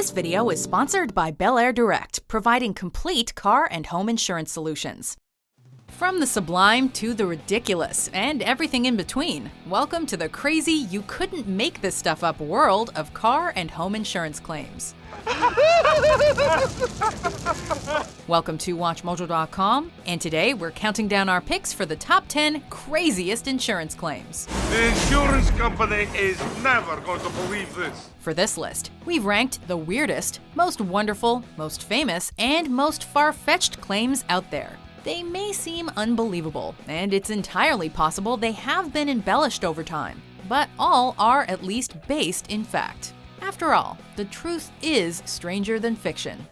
This video is sponsored by Bel Air Direct, providing complete car and home insurance solutions. From the sublime to the ridiculous and everything in between, welcome to the crazy, you couldn't make this stuff up world of car and home insurance claims. Welcome to WatchMojo.com, and today we're counting down our picks for the top 10 craziest insurance claims. The insurance company is never going to believe this. For this list, we've ranked the weirdest, most wonderful, most famous, and most far-fetched claims out there. They may seem unbelievable, and it's entirely possible they have been embellished over time, but all are at least based in fact. After all, the truth is stranger than fiction.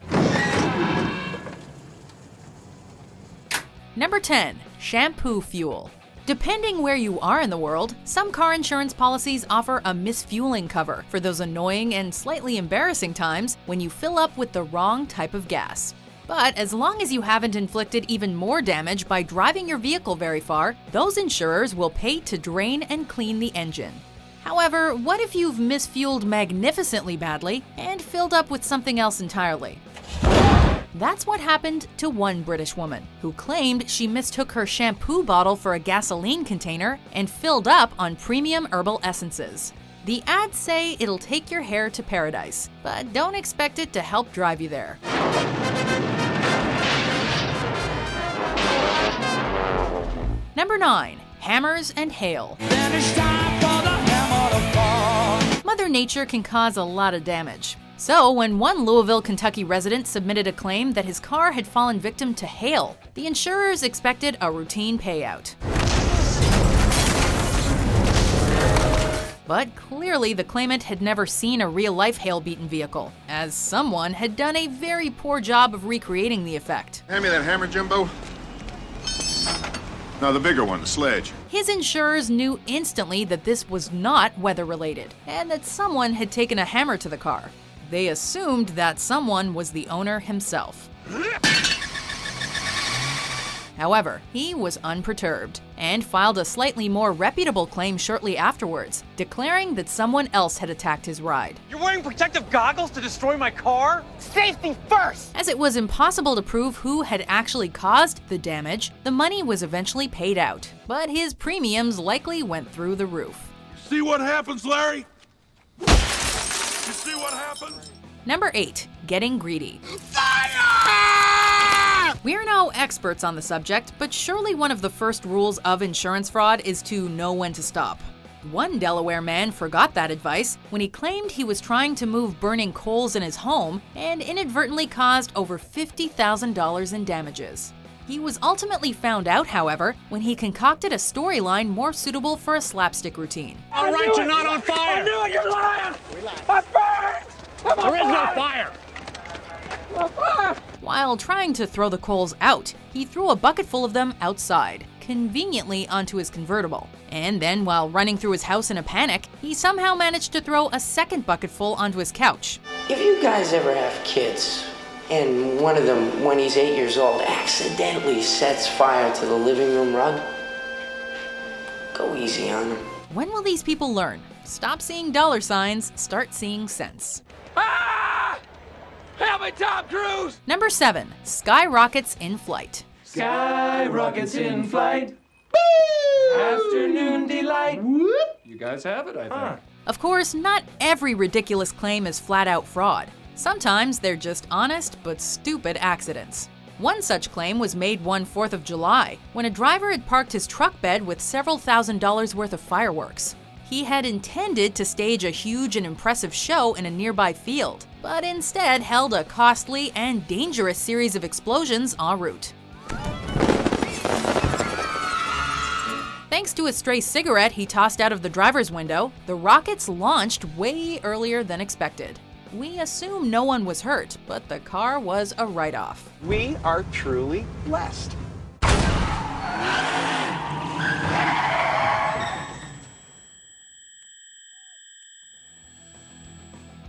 Number 10. Shampoo fuel. Depending where you are in the world, some car insurance policies offer a misfueling cover for those annoying and slightly embarrassing times when you fill up with the wrong type of gas. But as long as you haven't inflicted even more damage by driving your vehicle very far, those insurers will pay to drain and clean the engine. However, what if you've misfueled magnificently badly and filled up with something else entirely? That's what happened to one British woman, who claimed she mistook her shampoo bottle for a gasoline container and filled up on premium herbal essences. The ads say it'll take your hair to paradise, but don't expect it to help drive you there. Number 9. Hammers and hail. Mother Nature can cause a lot of damage. So when one Louisville, Kentucky resident submitted a claim that his car had fallen victim to hail, the insurers expected a routine payout. But clearly the claimant had never seen a real-life hail-beaten vehicle, as someone had done a very poor job of recreating the effect. Hand me that hammer, Jimbo. No, the bigger one, the sledge. His insurers knew instantly that this was not weather-related, and that someone had taken a hammer to the car. They assumed that someone was the owner himself. However, he was unperturbed and filed a slightly more reputable claim shortly afterwards, declaring that someone else had attacked his ride. You're wearing protective goggles to destroy my car? Safety first! As it was impossible to prove who had actually caused the damage, the money was eventually paid out, but his premiums likely went through the roof. See what happens, Larry? You see what happens? Number 8. Getting greedy. Fire! We're no experts on the subject, but surely one of the first rules of insurance fraud is to know when to stop. One Delaware man forgot that advice when he claimed he was trying to move burning coals in his home and inadvertently caused over $50,000 in damages. He was ultimately found out, however, when he concocted a storyline more suitable for a slapstick routine. All right, you're not on fire! I knew it, you're lying! I'm burned! There is no fire! While trying to throw the coals out, he threw a bucket full of them outside, conveniently onto his convertible. And then, while running through his house in a panic, he somehow managed to throw a second bucketful onto his couch. If you guys ever have kids, and one of them, when he's 8 years old, accidentally sets fire to the living room rug, go easy on him. When will these people learn? Stop seeing dollar signs, start seeing sense. Ah! Help me, Tom Cruise! Number 7. Skyrockets in flight. Skyrockets in flight. Woo! Afternoon delight. Whoop. You guys have it, I think. Of course, not every ridiculous claim is flat-out fraud. Sometimes they're just honest but stupid accidents. One such claim was made one 4th of July, when a driver had parked his truck bed with several $1,000s worth of fireworks. He had intended to stage a huge and impressive show in a nearby field, but instead held a costly and dangerous series of explosions en route. Thanks to a stray cigarette he tossed out of the driver's window, the rockets launched way earlier than expected. We assume no one was hurt, but the car was a write-off. We are truly blessed.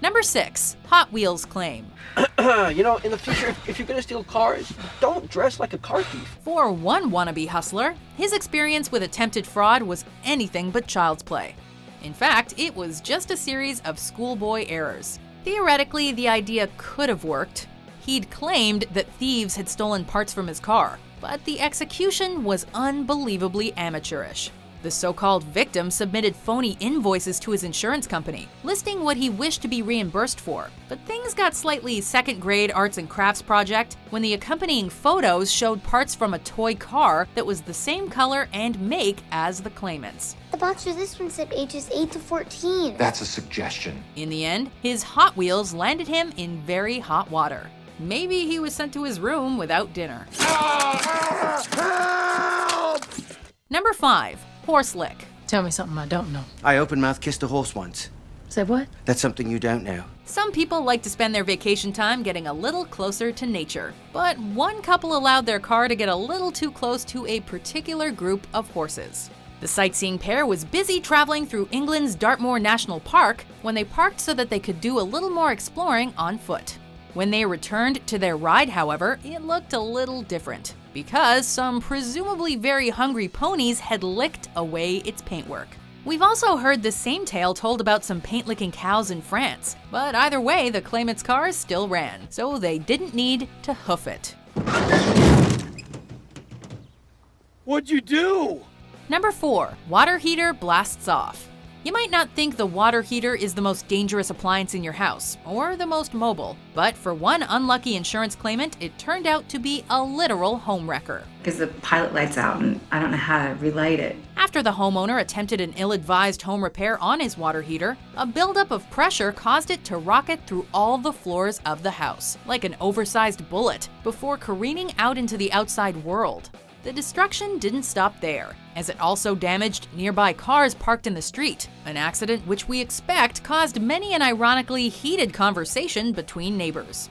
Number 6. Hot Wheels claim. You know, in the future, if you're gonna steal cars, don't dress like a car thief. For one wannabe hustler, his experience with attempted fraud was anything but child's play. In fact, it was just a series of schoolboy errors. Theoretically, the idea could have worked. He'd claimed that thieves had stolen parts from his car, but the execution was unbelievably amateurish. The so-called victim submitted phony invoices to his insurance company, listing what he wished to be reimbursed for. But things got slightly second-grade arts and crafts project when the accompanying photos showed parts from a toy car that was the same color and make as the claimants. The box for this one said ages 8 to 14. That's a suggestion. In the end, his Hot Wheels landed him in very hot water. Maybe he was sent to his room without dinner. Number 5. Horse lick. Tell me something I don't know. I open mouth kissed a horse once. Say what? That's something you don't know. Some people like to spend their vacation time getting a little closer to nature, but one couple allowed their car to get a little too close to a particular group of horses. The sightseeing pair was busy traveling through England's Dartmoor National Park when they parked so that they could do a little more exploring on foot. When they returned to their ride, however, it looked a little different, because some presumably very hungry ponies had licked away its paintwork. We've also heard the same tale told about some paint-licking cows in France, but either way, the claimant's cars still ran, so they didn't need to hoof it. What'd you do? Number 4. Water heater blasts off. You might not think the water heater is the most dangerous appliance in your house, or the most mobile, but for one unlucky insurance claimant, it turned out to be a literal home wrecker. Because the pilot light's out and I don't know how to relight it. After the homeowner attempted an ill-advised home repair on his water heater, a buildup of pressure caused it to rocket through all the floors of the house, like an oversized bullet, before careening out into the outside world. The destruction didn't stop there, as it also damaged nearby cars parked in the street, an accident which we expect caused many an ironically heated conversation between neighbors.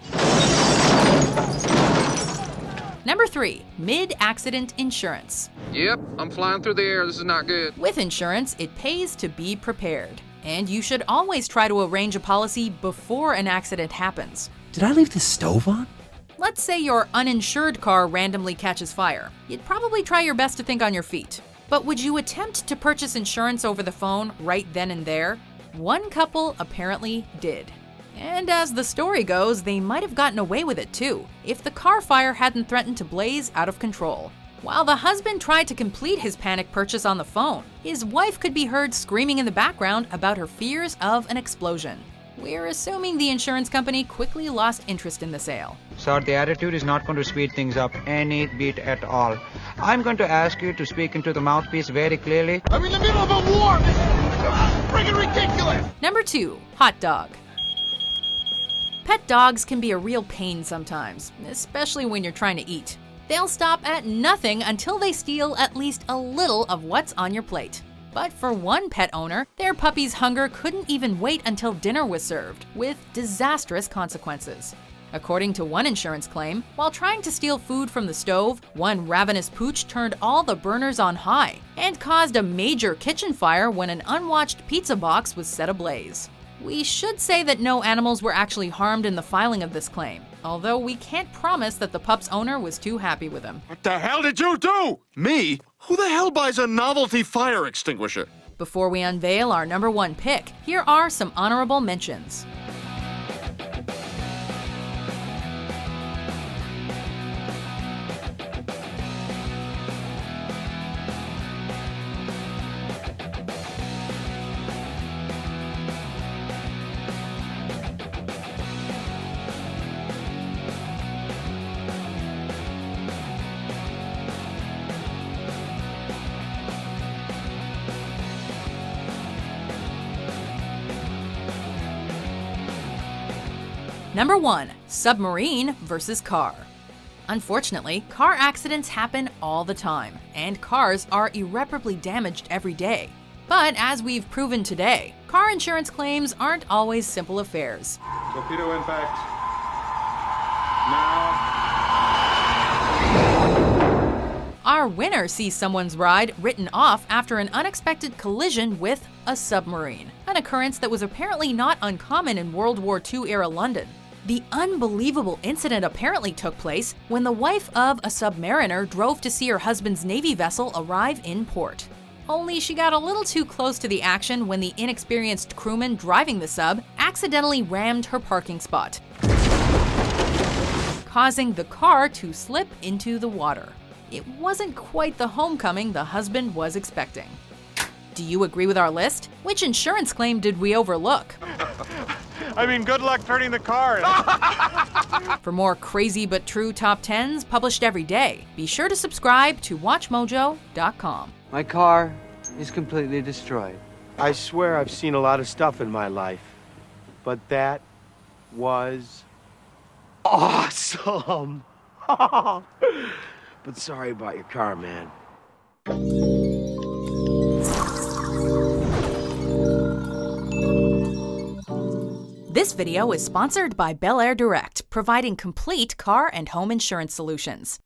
Number 3. Mid-accident insurance. Yep, I'm flying through the air. This is not good. With insurance, it pays to be prepared, and you should always try to arrange a policy before an accident happens. Did I leave the stove on? Let's say your uninsured car randomly catches fire. You'd probably try your best to think on your feet. But would you attempt to purchase insurance over the phone right then and there? One couple apparently did. And as the story goes, they might have gotten away with it too, if the car fire hadn't threatened to blaze out of control. While the husband tried to complete his panic purchase on the phone, his wife could be heard screaming in the background about her fears of an explosion. We're assuming the insurance company quickly lost interest in the sale. Sir, the attitude is not going to speed things up any bit at all. I'm going to ask you to speak into the mouthpiece very clearly. I'm in the middle of a war! Come on, freaking ridiculous! Number 2. Hot dog. Pet dogs can be a real pain sometimes, especially when you're trying to eat. They'll stop at nothing until they steal at least a little of what's on your plate. But for one pet owner, their puppy's hunger couldn't even wait until dinner was served, with disastrous consequences. According to one insurance claim, while trying to steal food from the stove, one ravenous pooch turned all the burners on high and caused a major kitchen fire when an unwatched pizza box was set ablaze. We should say that no animals were actually harmed in the filing of this claim, although we can't promise that the pup's owner was too happy with him. What the hell did you do? Me? Who the hell buys a novelty fire extinguisher? Before we unveil our number 1 pick, here are some honorable mentions. Number 1. Submarine versus car. Unfortunately, car accidents happen all the time, and cars are irreparably damaged every day. But as we've proven today, car insurance claims aren't always simple affairs. Torpedo impact. Now. Our winner sees someone's ride written off after an unexpected collision with a submarine, an occurrence that was apparently not uncommon in World War II-era London. The unbelievable incident apparently took place when the wife of a submariner drove to see her husband's Navy vessel arrive in port. Only she got a little too close to the action when the inexperienced crewman driving the sub accidentally rammed her parking spot, causing the car to slip into the water. It wasn't quite the homecoming the husband was expecting. Do you agree with our list? Which insurance claim did we overlook? I mean, good luck turning the car. For more crazy but true top 10s published every day, be sure to subscribe to WatchMojo.com. My car is completely destroyed. I swear I've seen a lot of stuff in my life, but that was awesome. But sorry about your car, man. This video is sponsored by Bel Air Direct, providing complete car and home insurance solutions.